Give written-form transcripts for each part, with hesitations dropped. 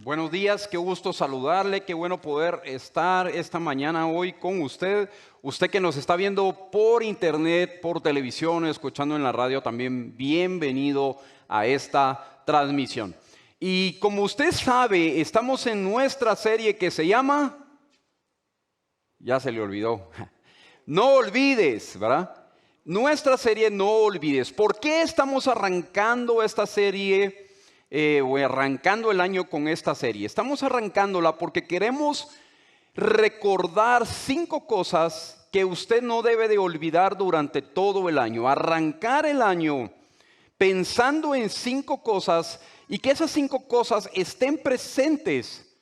Buenos días, qué gusto saludarle, qué bueno poder estar esta mañana hoy con usted. Usted que nos está viendo por internet, por televisión, escuchando en la radio también, bienvenido a esta transmisión. Y como usted sabe, estamos en nuestra serie que se llama, ya se le olvidó, No Olvides, ¿verdad? Nuestra serie No Olvides. ¿Por qué estamos arrancando esta serie? O arrancando el año con esta serie. Estamos arrancándola porque queremos recordar 5 cosas que usted no debe de olvidar durante todo el año. Arrancar el año pensando en 5 cosas y que esas 5 cosas estén presentes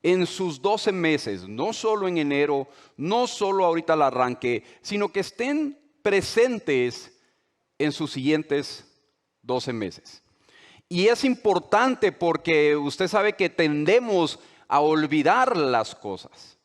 en sus 12 meses, no solo en enero, no solo ahorita al arranque, sino que estén presentes en sus siguientes 12 meses. Y es importante porque usted sabe que tendemos a olvidar las cosas.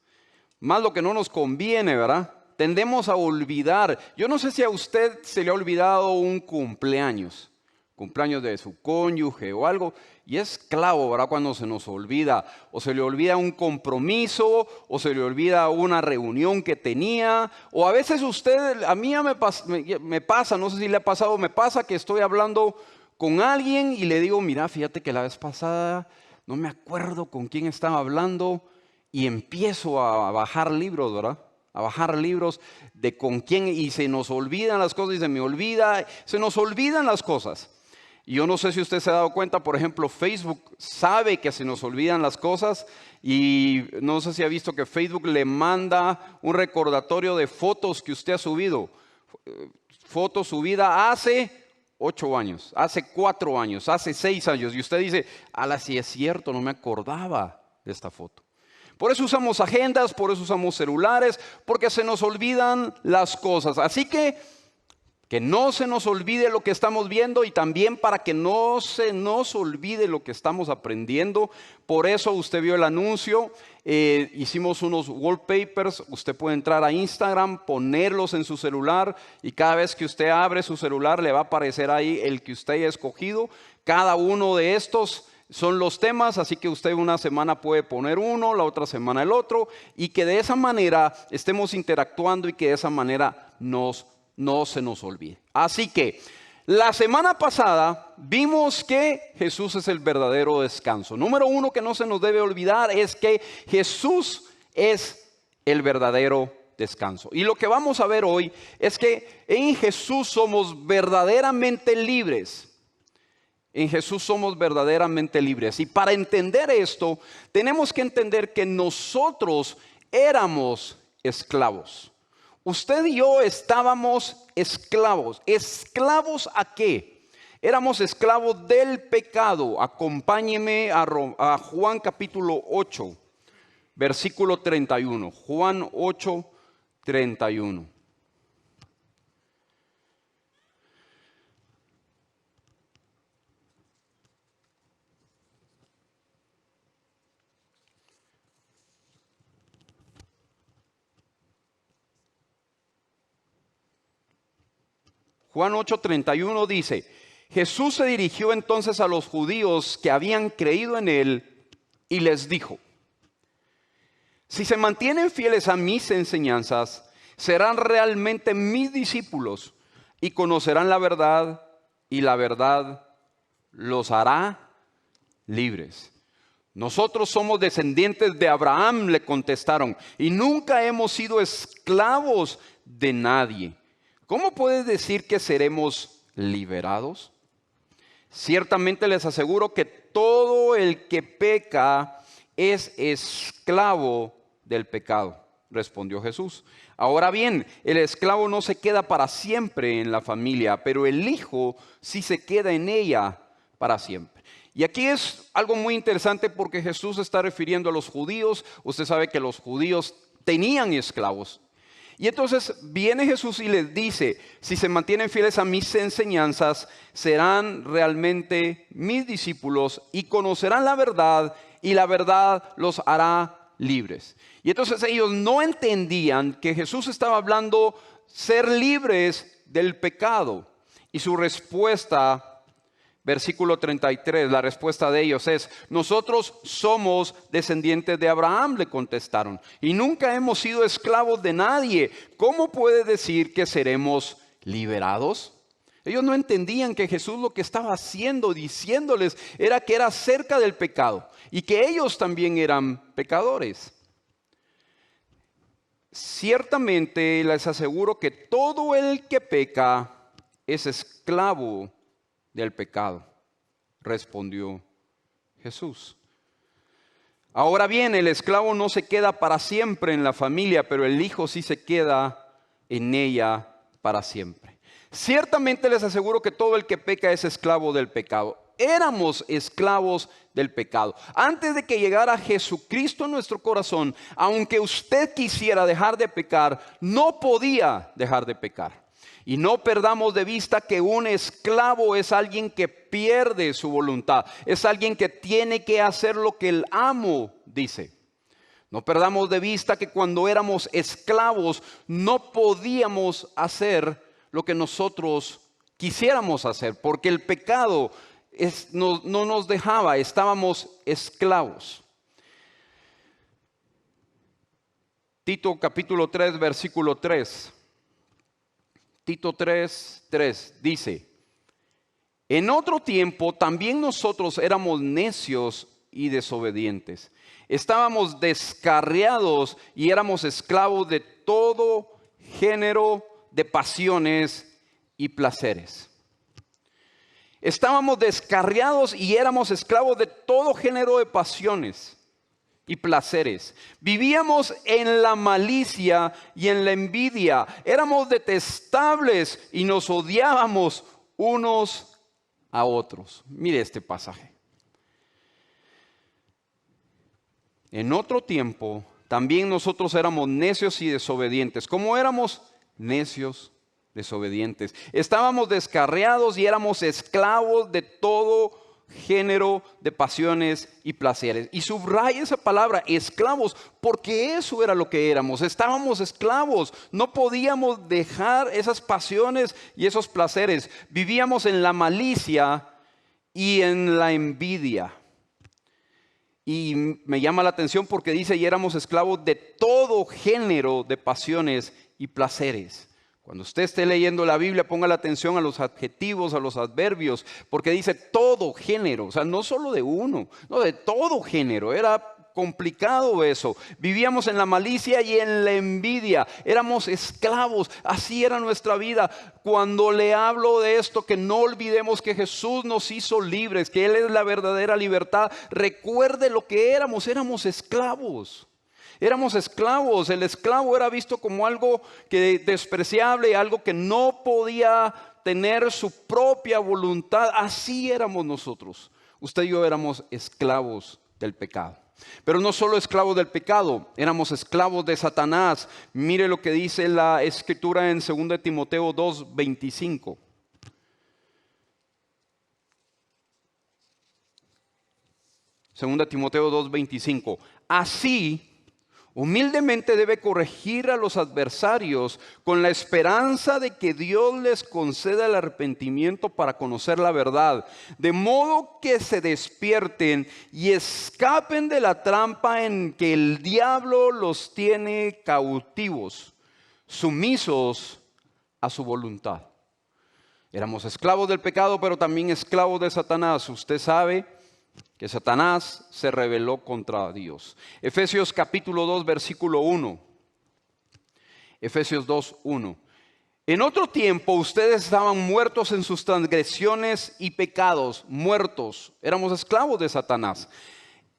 Más lo que no nos conviene, ¿verdad? Tendemos a olvidar. Yo no sé si a usted se le ha olvidado un cumpleaños de su cónyuge o algo. Y es clavo, ¿verdad? Cuando se nos olvida. O se le olvida un compromiso, o se le olvida una reunión que tenía. O a veces a mí ya me pasa, no sé si le ha pasado, me pasa que estoy hablando con alguien y le digo, mira, fíjate que la vez pasada no me acuerdo con quién estaba hablando y empiezo a bajar libros, ¿verdad? A bajar libros de con quién y se nos olvidan las cosas y se nos olvidan las cosas. Y yo no sé si usted se ha dado cuenta, por ejemplo, Facebook sabe que se nos olvidan las cosas y no sé si ha visto que Facebook le manda un recordatorio de fotos que usted ha subido. Fotos subidas hace 8 años, hace 4 años, hace 6 años. Y usted dice, ala, sí es cierto, no me acordaba de esta foto. Por eso usamos agendas, por eso usamos celulares, porque se nos olvidan las cosas. Así que no se nos olvide lo que estamos viendo y también para que no se nos olvide lo que estamos aprendiendo. Por eso usted vio el anuncio, hicimos unos wallpapers, usted puede entrar a Instagram, ponerlos en su celular y cada vez que usted abre su celular le va a aparecer ahí el que usted haya escogido. Cada uno de estos son los temas, así que usted una semana puede poner uno, la otra semana el otro y que de esa manera estemos interactuando y que de esa manera no se nos olvide. Así que la semana pasada vimos que Jesús es el verdadero descanso. Número 1 que no se nos debe olvidar es que Jesús es el verdadero descanso. Y lo que vamos a ver hoy es que en Jesús somos verdaderamente libres. En Jesús somos verdaderamente libres. Y para entender esto, tenemos que entender que nosotros éramos esclavos. Usted y yo estábamos esclavos. ¿Esclavos a qué? Éramos esclavos del pecado. Acompáñeme a Juan capítulo 8, versículo 31. Juan 8, 31. Juan 8:31 dice, Jesús se dirigió entonces a los judíos que habían creído en él y les dijo, si se mantienen fieles a mis enseñanzas, serán realmente mis discípulos y conocerán la verdad y la verdad los hará libres. Nosotros somos descendientes de Abraham, le contestaron, y nunca hemos sido esclavos de nadie. ¿Cómo puedes decir que seremos liberados? Ciertamente les aseguro que todo el que peca es esclavo del pecado, respondió Jesús. Ahora bien, el esclavo no se queda para siempre en la familia, pero el hijo sí se queda en ella para siempre. Y aquí es algo muy interesante porque Jesús se está refiriendo a los judíos. Usted sabe que los judíos tenían esclavos. Y entonces viene Jesús y les dice, si se mantienen fieles a mis enseñanzas, serán realmente mis discípulos y conocerán la verdad y la verdad los hará libres. Y entonces ellos no entendían que Jesús estaba hablando ser libres del pecado. Y su respuesta Versículo 33, la respuesta de ellos es: nosotros somos descendientes de Abraham, le contestaron, y nunca hemos sido esclavos de nadie. ¿Cómo puede decir que seremos liberados? Ellos no entendían que Jesús lo que estaba haciendo, diciéndoles, era que era acerca del pecado y que ellos también eran pecadores. Ciertamente les aseguro que todo el que peca es esclavo del pecado, respondió Jesús. Ahora bien, el esclavo no se queda para siempre en la familia, pero el hijo sí se queda en ella para siempre. Ciertamente les aseguro que todo el que peca es esclavo del pecado. Éramos esclavos del pecado. Antes de que llegara Jesucristo en nuestro corazón, aunque usted quisiera dejar de pecar, no podía dejar de pecar. Y no perdamos de vista que un esclavo es alguien que pierde su voluntad. Es alguien que tiene que hacer lo que el amo dice. No perdamos de vista que cuando éramos esclavos no podíamos hacer lo que nosotros quisiéramos hacer. Porque el pecado no nos dejaba, estábamos esclavos. Tito capítulo 3, versículo 3. Tito 3:3 dice: en otro tiempo también nosotros éramos necios y desobedientes. Estábamos descarriados y éramos esclavos de todo género de pasiones y placeres. Estábamos descarriados y éramos esclavos de todo género de pasiones y placeres. Vivíamos en la malicia y en la envidia. Éramos detestables y nos odiábamos unos a otros. Mire este pasaje. En otro tiempo también nosotros éramos necios y desobedientes. ¿Cómo éramos? Necios, desobedientes. Estábamos descarriados y éramos esclavos de todo género de pasiones y placeres. Y subraya esa palabra, esclavos, porque eso era lo que éramos. Estábamos esclavos, no podíamos dejar esas pasiones y esos placeres. Vivíamos en la malicia y en la envidia. Y me llama la atención porque dice: y éramos esclavos de todo género de pasiones y placeres. Cuando usted esté leyendo la Biblia, ponga la atención a los adjetivos, a los adverbios, porque dice todo género, o sea, no solo de uno, no, de todo género. Era complicado eso. Vivíamos en la malicia y en la envidia, éramos esclavos, así era nuestra vida. Cuando le hablo de esto, que no olvidemos que Jesús nos hizo libres, que Él es la verdadera libertad. Recuerde lo que éramos esclavos. Éramos esclavos. El esclavo era visto como algo despreciable, algo que no podía tener su propia voluntad. Así éramos nosotros. Usted y yo éramos esclavos del pecado. Pero no solo esclavos del pecado, éramos esclavos de Satanás. Mire lo que dice la Escritura en 2 Timoteo 2:25. 2 Timoteo 2:25. Así, humildemente debe corregir a los adversarios con la esperanza de que Dios les conceda el arrepentimiento para conocer la verdad, de modo que se despierten y escapen de la trampa en que el diablo los tiene cautivos, sumisos a su voluntad. Éramos esclavos del pecado, pero también esclavos de Satanás. Usted sabe que Satanás se rebeló contra Dios. Efesios capítulo 2, versículo 1. Efesios 2:1. En otro tiempo ustedes estaban muertos en sus transgresiones y pecados. Muertos. Éramos esclavos de Satanás,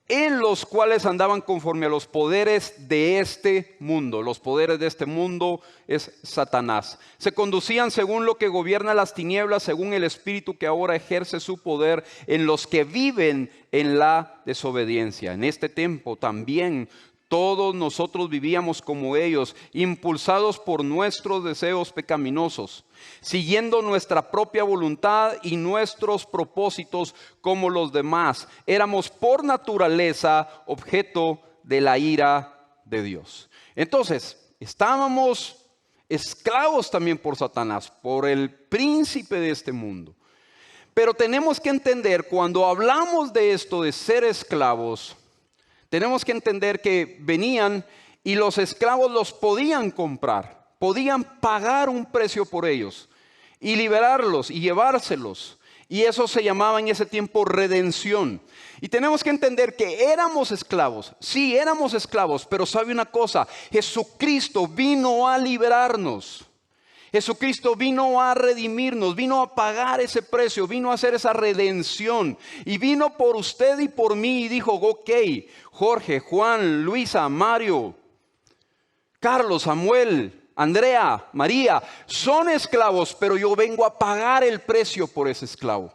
en los cuales andaban conforme a los poderes de este mundo. Los poderes de este mundo es Satanás. Se conducían según lo que gobierna las tinieblas, según el espíritu que ahora ejerce su poder en los que viven en la desobediencia. En este tiempo también todos nosotros vivíamos como ellos, impulsados por nuestros deseos pecaminosos, siguiendo nuestra propia voluntad y nuestros propósitos como los demás. Éramos por naturaleza objeto de la ira de Dios. Entonces, estábamos esclavos también por Satanás, por el príncipe de este mundo. Pero tenemos que entender, cuando hablamos de esto de ser esclavos, tenemos que entender que venían y los esclavos los podían comprar, podían pagar un precio por ellos y liberarlos y llevárselos. Y eso se llamaba en ese tiempo redención. Y tenemos que entender que éramos esclavos. Sí, éramos esclavos, pero ¿sabe una cosa? Jesucristo vino a liberarnos. Jesucristo vino a redimirnos, vino a pagar ese precio, vino a hacer esa redención. Y vino por usted y por mí y dijo, ok, Jorge, Juan, Luisa, Mario, Carlos, Samuel, Andrea, María, son esclavos, pero yo vengo a pagar el precio por ese esclavo.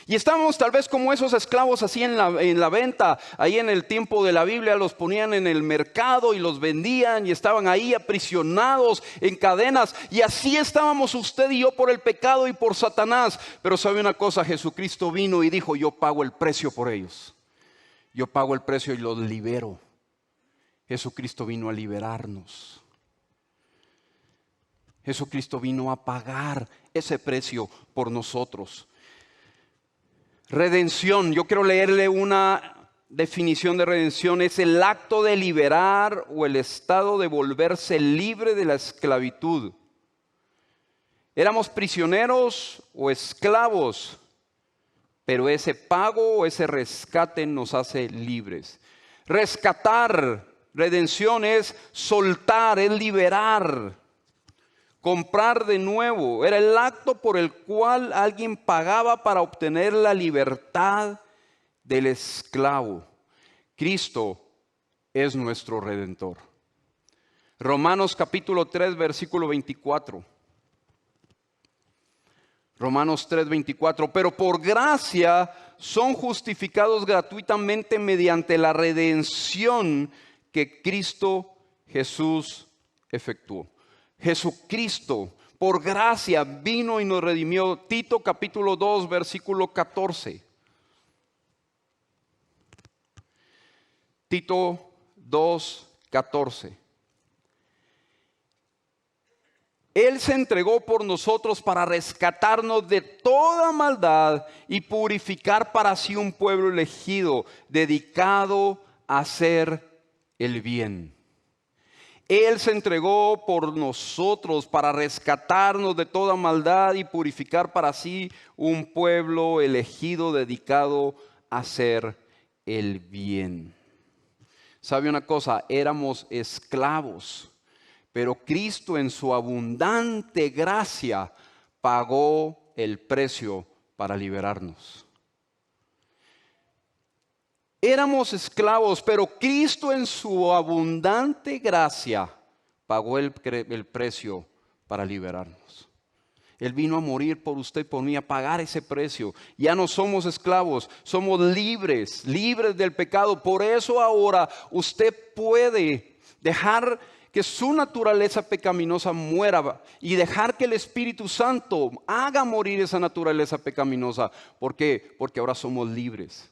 Y estábamos tal vez como esos esclavos así en la venta, ahí en el tiempo de la Biblia los ponían en el mercado y los vendían y estaban ahí aprisionados en cadenas. Y así estábamos usted y yo por el pecado y por Satanás. Pero sabe una cosa, Jesucristo vino y dijo, yo pago el precio por ellos. Yo pago el precio y los libero. Jesucristo vino a liberarnos. Jesucristo vino a pagar ese precio por nosotros. Redención, yo quiero leerle una definición de redención. Es el acto de liberar o el estado de volverse libre de la esclavitud. Éramos prisioneros o esclavos, pero ese pago o ese rescate nos hace libres. Rescatar, redención es soltar, es liberar. Comprar de nuevo era el acto por el cual alguien pagaba para obtener la libertad del esclavo. Cristo es nuestro Redentor. Romanos capítulo 3, versículo 24. Romanos 3, 24. Pero por gracia son justificados gratuitamente mediante la redención que Cristo Jesús efectuó. Jesucristo, por gracia, vino y nos redimió. Tito capítulo 2, versículo 14. Tito 2, 14. Él se entregó por nosotros para rescatarnos de toda maldad y purificar para sí un pueblo elegido, dedicado a hacer el bien. Él se entregó por nosotros para rescatarnos de toda maldad y purificar para sí un pueblo elegido, dedicado a hacer el bien. ¿Sabe una cosa? Éramos esclavos, pero Cristo en su abundante gracia pagó el precio para liberarnos. Éramos esclavos, pero Cristo en su abundante gracia pagó el precio para liberarnos. Él vino a morir por usted y por mí, a pagar ese precio. Ya no somos esclavos, somos libres, libres del pecado. Por eso ahora usted puede dejar que su naturaleza pecaminosa muera y dejar que el Espíritu Santo haga morir esa naturaleza pecaminosa. ¿Por qué? Porque ahora somos libres.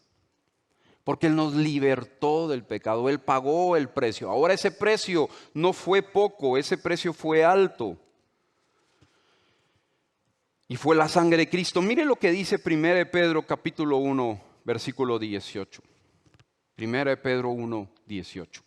Porque Él nos libertó del pecado, Él pagó el precio. Ahora ese precio no fue poco, ese precio fue alto. Y fue la sangre de Cristo. Mire lo que dice 1 Pedro capítulo 1, versículo 18. 1 Pedro 1, 18.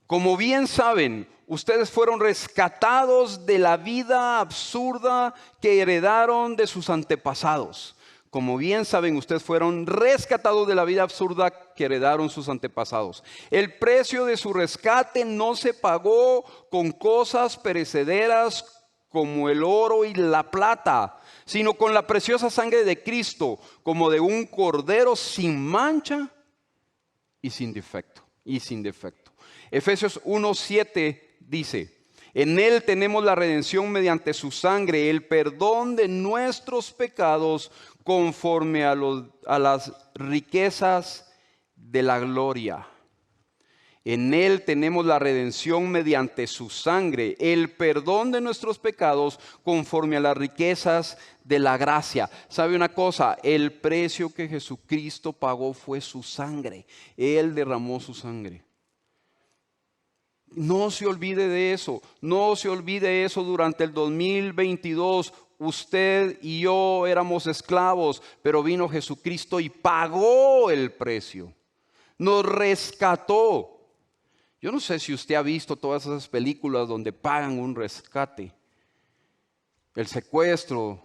Como bien saben, ustedes fueron rescatados de la vida absurda que heredaron de sus antepasados. Como bien saben, ustedes fueron rescatados de la vida absurda que heredaron sus antepasados. El precio de su rescate no se pagó con cosas perecederas como el oro y la plata, sino con la preciosa sangre de Cristo, como de un cordero sin mancha y sin defecto. Efesios 1:7 dice: en Él tenemos la redención mediante su sangre, el perdón de nuestros pecados conforme a las riquezas de la gloria. En Él tenemos la redención mediante su sangre, el perdón de nuestros pecados conforme a las riquezas de la gracia. ¿Sabe una cosa? El precio que Jesucristo pagó fue su sangre. Él derramó su sangre No se olvide de eso, no se olvide eso durante el 2022. Usted y yo éramos esclavos, pero vino Jesucristo y pagó el precio. Nos rescató. Yo no sé si usted ha visto todas esas películas donde pagan un rescate, el secuestro,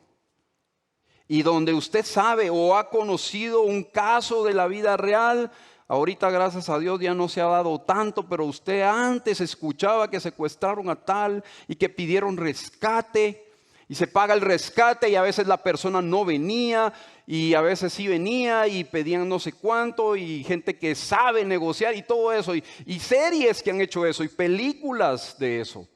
y donde usted sabe o ha conocido un caso de la vida real. Ahorita, gracias a Dios, ya no se ha dado tanto, pero usted antes escuchaba que secuestraron a tal y que pidieron rescate y se paga el rescate y a veces la persona no venía y a veces sí venía y pedían no sé cuánto y gente que sabe negociar y todo eso y series que han hecho eso y películas de eso.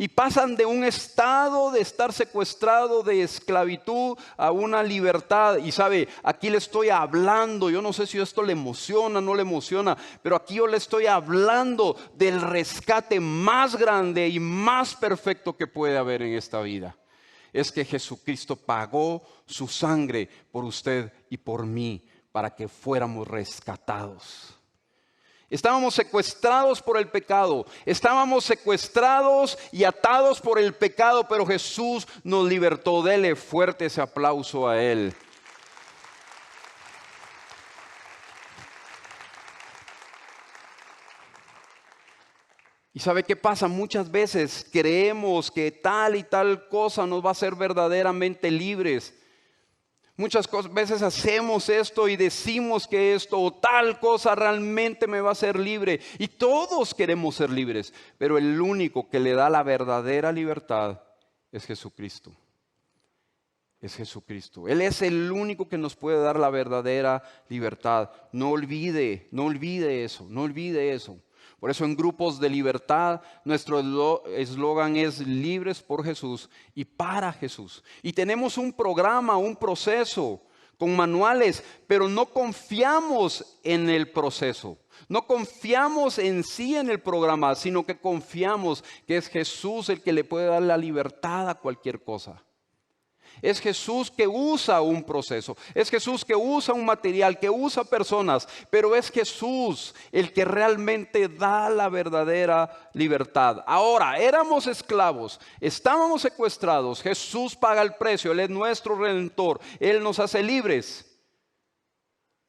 Y pasan de un estado de estar secuestrado, de esclavitud, a una libertad. Y sabe, aquí le estoy hablando, yo no sé si esto le emociona, no le emociona, pero aquí yo le estoy hablando del rescate más grande y más perfecto que puede haber en esta vida. Es que Jesucristo pagó su sangre por usted y por mí para que fuéramos rescatados. Estábamos secuestrados por el pecado, estábamos secuestrados y atados por el pecado, pero Jesús nos libertó. Dele fuerte ese aplauso a Él. ¿Y sabe qué pasa? Muchas veces creemos que tal y tal cosa nos va a hacer verdaderamente libres. Muchas veces hacemos esto y decimos que esto o tal cosa realmente me va a hacer libre. Y todos queremos ser libres, pero el único que le da la verdadera libertad es Jesucristo. Es Jesucristo. Él es el único que nos puede dar la verdadera libertad. No olvide eso, no olvide eso. Por eso en grupos de libertad nuestro eslogan es libres por Jesús y para Jesús. Y tenemos un programa, un proceso con manuales, pero no confiamos en el proceso. No confiamos en sí en el programa, sino que confiamos que es Jesús el que le puede dar la libertad a cualquier cosa. Es Jesús que usa un proceso, es Jesús que usa un material, que usa personas, pero es Jesús el que realmente da la verdadera libertad. Ahora, éramos esclavos, estábamos secuestrados, Jesús paga el precio, Él es nuestro Redentor, Él nos hace libres.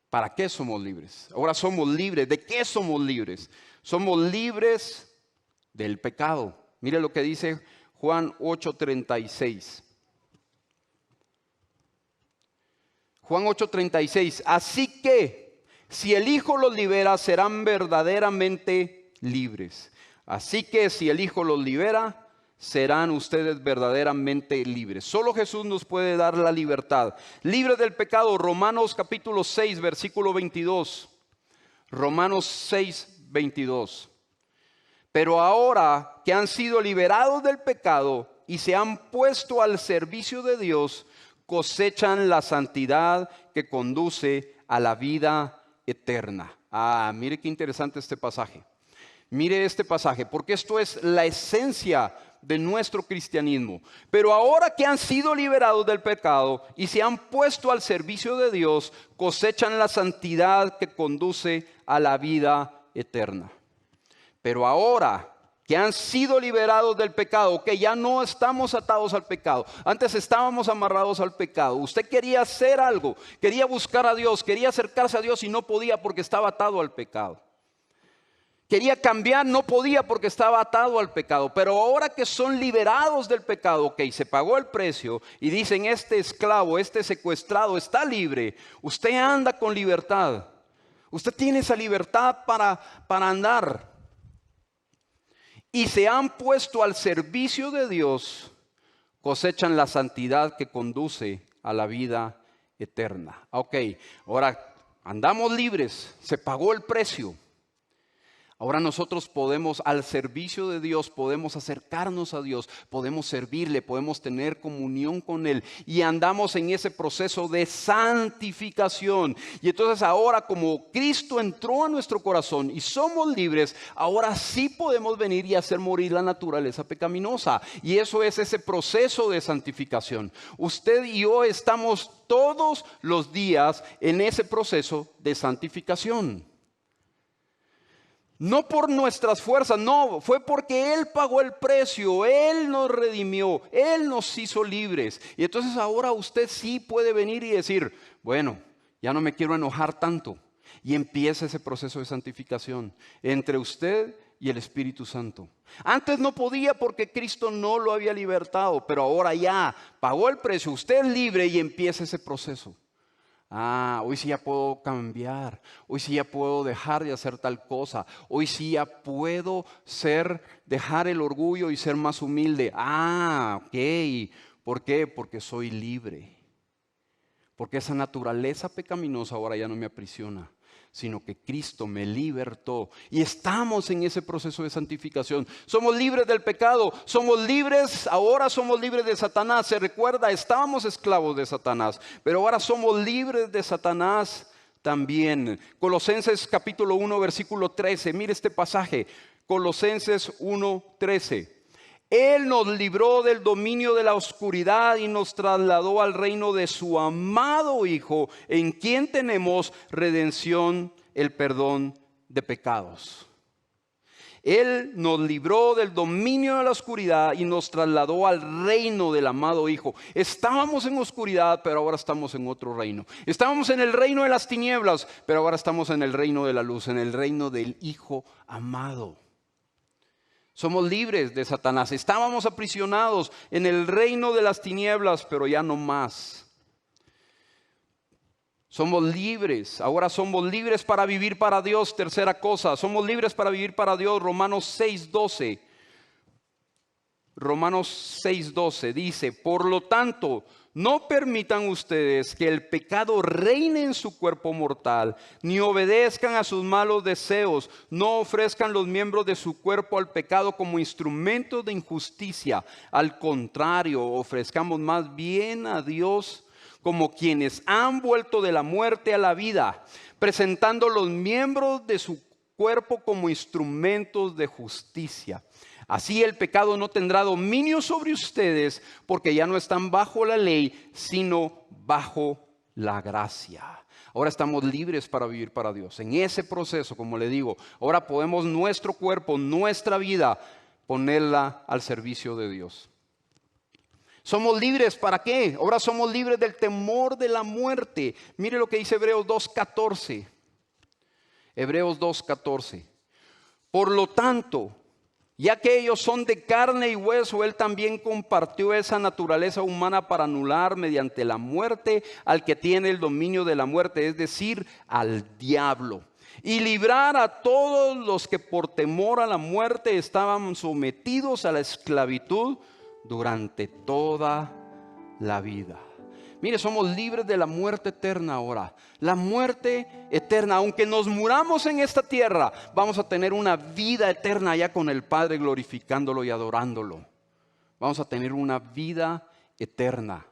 ¿Para qué somos libres? Ahora somos libres. ¿De qué somos libres? Somos libres del pecado. Mire lo que dice Juan 8:36. Juan 8:36, así que si el Hijo los libera, serán verdaderamente libres. Así que si el Hijo los libera, serán ustedes verdaderamente libres. Solo Jesús nos puede dar la libertad. Libres del pecado, Romanos capítulo 6, versículo 22. Romanos 6, 22. Pero ahora que han sido liberados del pecado y se han puesto al servicio de Dios, cosechan la santidad que conduce a la vida eterna. Mire qué interesante este pasaje. Mire este pasaje, porque esto es la esencia de nuestro cristianismo. Pero ahora que han sido liberados del pecado y se han puesto al servicio de Dios, cosechan la santidad que conduce a la vida eterna. Pero ahora que han sido liberados del pecado, que ya no estamos atados al pecado. Antes estábamos amarrados al pecado. Usted quería hacer algo, quería buscar a Dios, quería acercarse a Dios y no podía porque estaba atado al pecado. Quería cambiar, no podía porque estaba atado al pecado. Pero ahora que son liberados del pecado, ok, se pagó el precio y dicen este esclavo, este secuestrado está libre. Usted anda con libertad. Usted tiene esa libertad para andar. Y se han puesto al servicio de Dios, cosechan la santidad que conduce a la vida eterna. Ok, ahora andamos libres, se pagó el precio. Ahora nosotros podemos, al servicio de Dios, podemos acercarnos a Dios, podemos servirle, podemos tener comunión con Él y andamos en ese proceso de santificación. Y entonces ahora como Cristo entró a nuestro corazón y somos libres, ahora sí podemos venir y hacer morir la naturaleza pecaminosa. Y eso es ese proceso de santificación. Usted y yo estamos todos los días en ese proceso de santificación. No por nuestras fuerzas, no, fue porque Él pagó el precio, Él nos redimió, Él nos hizo libres. Y entonces ahora usted sí puede venir y decir, bueno, ya no me quiero enojar tanto. Y empieza ese proceso de santificación entre usted y el Espíritu Santo. Antes no podía porque Cristo no lo había libertado, pero ahora ya pagó el precio, usted es libre y empieza ese proceso. Hoy sí ya puedo cambiar, hoy sí ya puedo dejar de hacer tal cosa, hoy sí ya puedo dejar el orgullo y ser más humilde. Ok, ¿por qué? Porque soy libre, porque esa naturaleza pecaminosa ahora ya no me aprisiona, sino que Cristo me libertó y estamos en ese proceso de santificación. Somos libres del pecado, ahora somos libres de Satanás. Se recuerda, estábamos esclavos de Satanás, pero ahora somos libres de Satanás también. Colosenses capítulo 1 versículo 13, mire este pasaje, Colosenses 1:13. Él nos libró del dominio de la oscuridad y nos trasladó al reino de su amado Hijo, en quien tenemos redención, el perdón de pecados. Él nos libró del dominio de la oscuridad y nos trasladó al reino del amado Hijo. Estábamos en oscuridad, pero ahora estamos en otro reino. Estábamos en el reino de las tinieblas, pero ahora estamos en el reino de la luz, en el reino del Hijo amado. Somos libres de Satanás. Estábamos aprisionados en el reino de las tinieblas, pero ya no más. Somos libres. Ahora somos libres para vivir para Dios. Tercera cosa, somos libres para vivir para Dios. Romanos 6:12. Romanos 6:12 dice, por lo tanto, no permitan ustedes que el pecado reine en su cuerpo mortal, ni obedezcan a sus malos deseos, no ofrezcan los miembros de su cuerpo al pecado como instrumentos de injusticia. Al contrario, ofrezcamos más bien a Dios como quienes han vuelto de la muerte a la vida, presentando los miembros de su cuerpo como instrumentos de justicia. Así el pecado no tendrá dominio sobre ustedes, porque ya no están bajo la ley, sino bajo la gracia. Ahora estamos libres para vivir para Dios. En ese proceso, como le digo, ahora podemos nuestro cuerpo, nuestra vida, ponerla al servicio de Dios. ¿Somos libres para qué? Ahora somos libres del temor de la muerte. Mire lo que dice Hebreos 2:14. Hebreos 2:14. Por lo tanto, ya que ellos son de carne y hueso, Él también compartió esa naturaleza humana para anular mediante la muerte al que tiene el dominio de la muerte, es decir, al diablo. Y librar a todos los que por temor a la muerte estaban sometidos a la esclavitud durante toda la vida. Mire, somos libres de la muerte eterna ahora. La muerte eterna, aunque nos muramos en esta tierra, vamos a tener una vida eterna allá con el Padre, glorificándolo y adorándolo. Vamos a tener una vida eterna.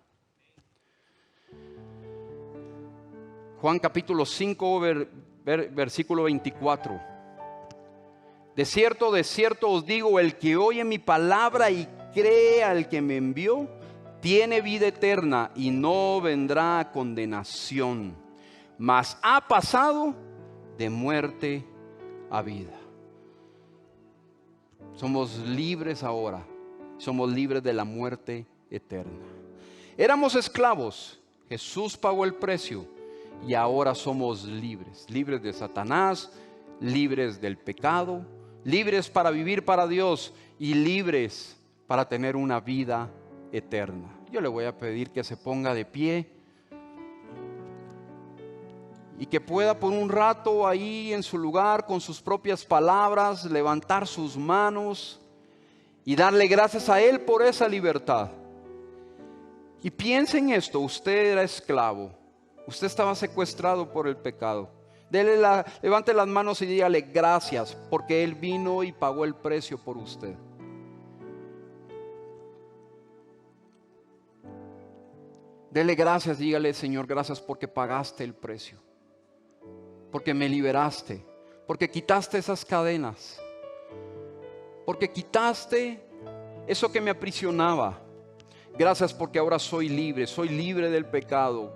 Juan capítulo 5, versículo 24. De cierto os digo, el que oye mi palabra y cree al que me envió, tiene vida eterna y no vendrá a condenación, mas ha pasado de muerte a vida. Somos libres ahora, somos libres de la muerte eterna. Éramos esclavos, Jesús pagó el precio y ahora somos libres, libres de Satanás, libres del pecado, libres para vivir para Dios y libres para tener una vida eterna. Yo le voy a pedir que se ponga de pie y que pueda por un rato ahí en su lugar con sus propias palabras levantar sus manos y darle gracias a Él por esa libertad. Y piense en esto, usted era esclavo, usted estaba secuestrado por el pecado. Levante las manos y dígale gracias porque Él vino y pagó el precio por usted. Dele gracias, dígale Señor, gracias porque pagaste el precio, porque me liberaste, porque quitaste esas cadenas, porque quitaste eso que me aprisionaba. Gracias porque ahora soy libre del pecado,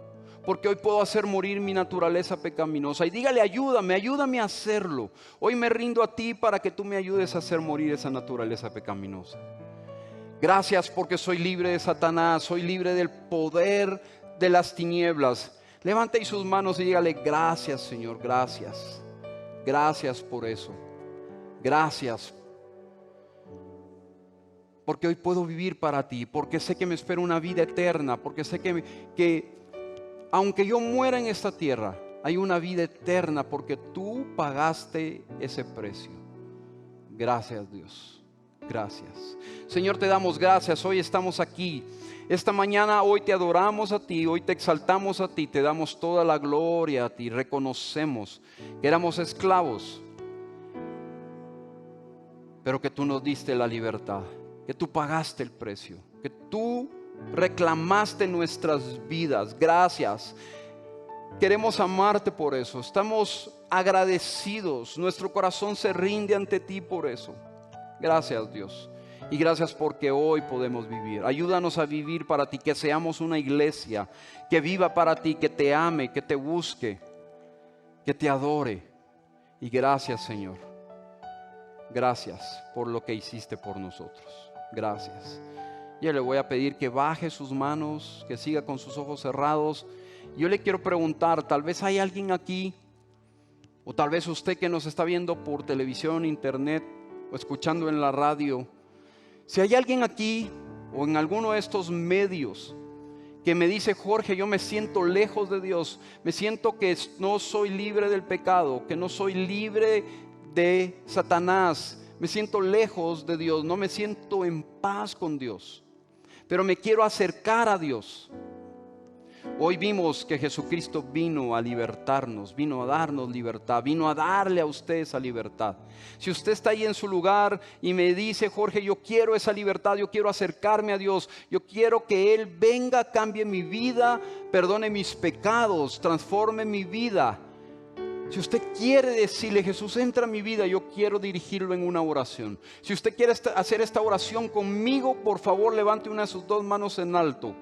porque hoy puedo hacer morir mi naturaleza pecaminosa. Y dígale, ayúdame a hacerlo. Hoy me rindo a ti para que tú me ayudes a hacer morir esa naturaleza pecaminosa. Gracias porque soy libre de Satanás, soy libre del poder de las tinieblas. Levante ahí sus manos y dígale, gracias Señor, gracias. Gracias por eso. Gracias. Porque hoy puedo vivir para ti, porque sé que me espera una vida eterna, porque sé que aunque yo muera en esta tierra, hay una vida eterna porque tú pagaste ese precio. Gracias Dios, gracias. Señor, te damos gracias, hoy estamos aquí. Esta mañana hoy te adoramos a ti, hoy te exaltamos a ti, te damos toda la gloria a ti. Reconocemos que éramos esclavos, pero que tú nos diste la libertad, que tú pagaste el precio, que tú reclamaste nuestras vidas. Gracias. Queremos amarte por eso. Estamos agradecidos. Nuestro corazón se rinde ante ti por eso. Gracias Dios. Y gracias porque hoy podemos vivir. Ayúdanos a vivir para ti, que seamos una iglesia que viva para ti, que te ame, que te busque, que te adore. Y gracias Señor. Gracias por lo que hiciste por nosotros. Gracias. Yo le voy a pedir que baje sus manos, que siga con sus ojos cerrados. Yo le quiero preguntar, tal vez hay alguien aquí, o tal vez usted que nos está viendo por televisión, internet, o escuchando en la radio. Si hay alguien aquí, o en alguno de estos medios, que me dice, Jorge, yo me siento lejos de Dios, me siento que no soy libre del pecado, que no soy libre de Satanás, me siento lejos de Dios, no me siento en paz con Dios, pero me quiero acercar a Dios. Hoy vimos que Jesucristo vino a libertarnos, vino a darnos libertad, vino a darle a usted esa libertad. Si usted está ahí en su lugar y me dice, Jorge, yo quiero esa libertad, yo quiero acercarme a Dios, yo quiero que Él venga, cambie mi vida, perdone mis pecados, transforme mi vida. Si usted quiere decirle, Jesús, entra a mi vida, yo quiero dirigirlo en una oración. Si usted quiere hacer esta oración conmigo, por favor, levante una de sus dos manos en alto.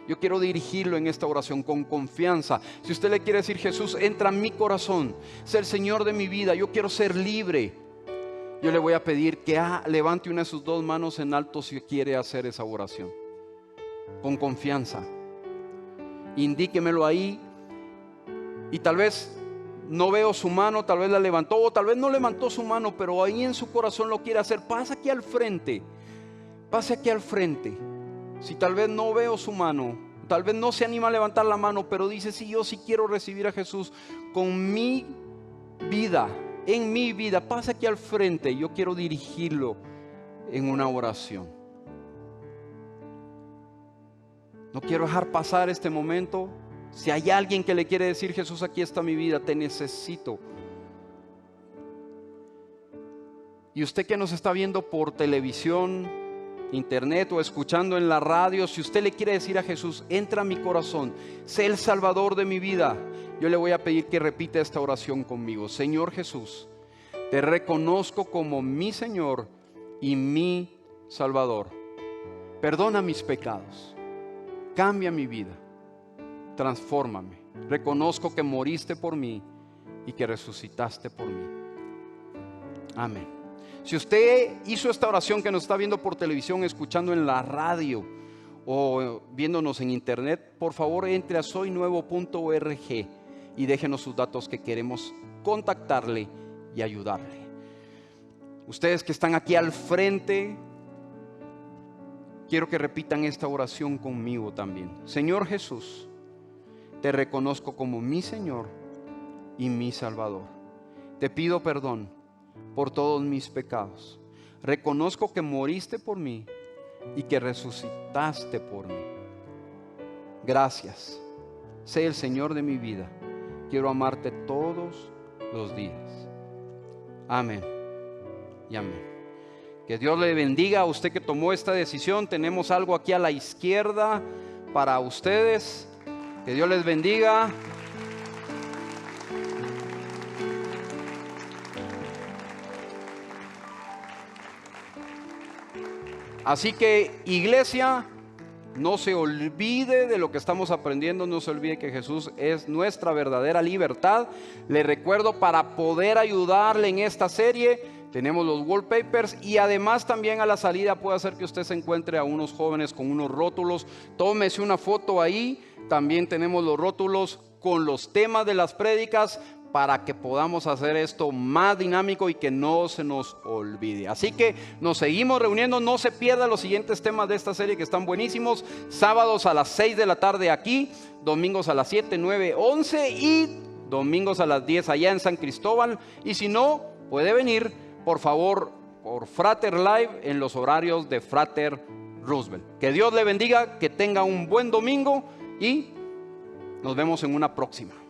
Yo quiero dirigirlo en esta oración con confianza. Si usted le quiere decir, Jesús, entra en mi corazón, sé el Señor de mi vida, yo quiero ser libre, yo le voy a pedir que levante una de sus dos manos en alto si quiere hacer esa oración. Con confianza. Indíquemelo ahí. Y tal vez no veo su mano, tal vez la levantó, o tal vez no levantó su mano, pero ahí en su corazón lo quiere hacer. Pasa aquí al frente. Pase aquí al frente. Si tal vez no veo su mano, tal vez no se anima a levantar la mano, pero dice, sí, yo sí quiero recibir a Jesús con mi vida, en mi vida, pasa aquí al frente, yo quiero dirigirlo en una oración. No quiero dejar pasar este momento. Si hay alguien que le quiere decir, Jesús, aquí está mi vida, te necesito. Y usted que nos está viendo por televisión, internet o escuchando en la radio, si usted le quiere decir a Jesús, entra a mi corazón, sé el Salvador de mi vida, yo le voy a pedir que repita esta oración conmigo. Señor Jesús, te reconozco como mi Señor y mi Salvador. Perdona mis pecados, cambia mi vida, transfórmame. Reconozco que moriste por mí y que resucitaste por mí. Amén. Si usted hizo esta oración que nos está viendo por televisión, escuchando en la radio o viéndonos en internet, por favor entre a soynuevo.org y déjenos sus datos que queremos contactarle y ayudarle. Ustedes que están aquí al frente, quiero que repitan esta oración conmigo también. Señor Jesús, te reconozco como mi Señor y mi Salvador. Te pido perdón por todos mis pecados. Reconozco que moriste por mí y que resucitaste por mí. Gracias. Sé el Señor de mi vida. Quiero amarte todos los días. Amén y amén. Que Dios le bendiga a usted que tomó esta decisión. Tenemos algo aquí a la izquierda para ustedes. Que Dios les bendiga. Así que, iglesia, No se olvide de lo que estamos aprendiendo, no se olvide que Jesús es nuestra verdadera libertad. Le recuerdo, para poder ayudarle en esta serie, tenemos los wallpapers, y además también a la salida puede hacer que usted se encuentre a unos jóvenes con unos rótulos. Tómese una foto ahí. También tenemos los rótulos con los temas de las prédicas, para que podamos hacer esto más dinámico y que no se nos olvide. Así que nos seguimos reuniendo. No se pierda los siguientes temas de esta serie, que están buenísimos. Sábados a las 6 de la tarde aquí, domingos a las 7, 9, 11 y domingos a las 10 allá en San Cristóbal. Y si no, puede venir, por favor, por Frater Live en los horarios de Frater Roosevelt. Que Dios le bendiga, que tenga un buen domingo y nos vemos en una próxima.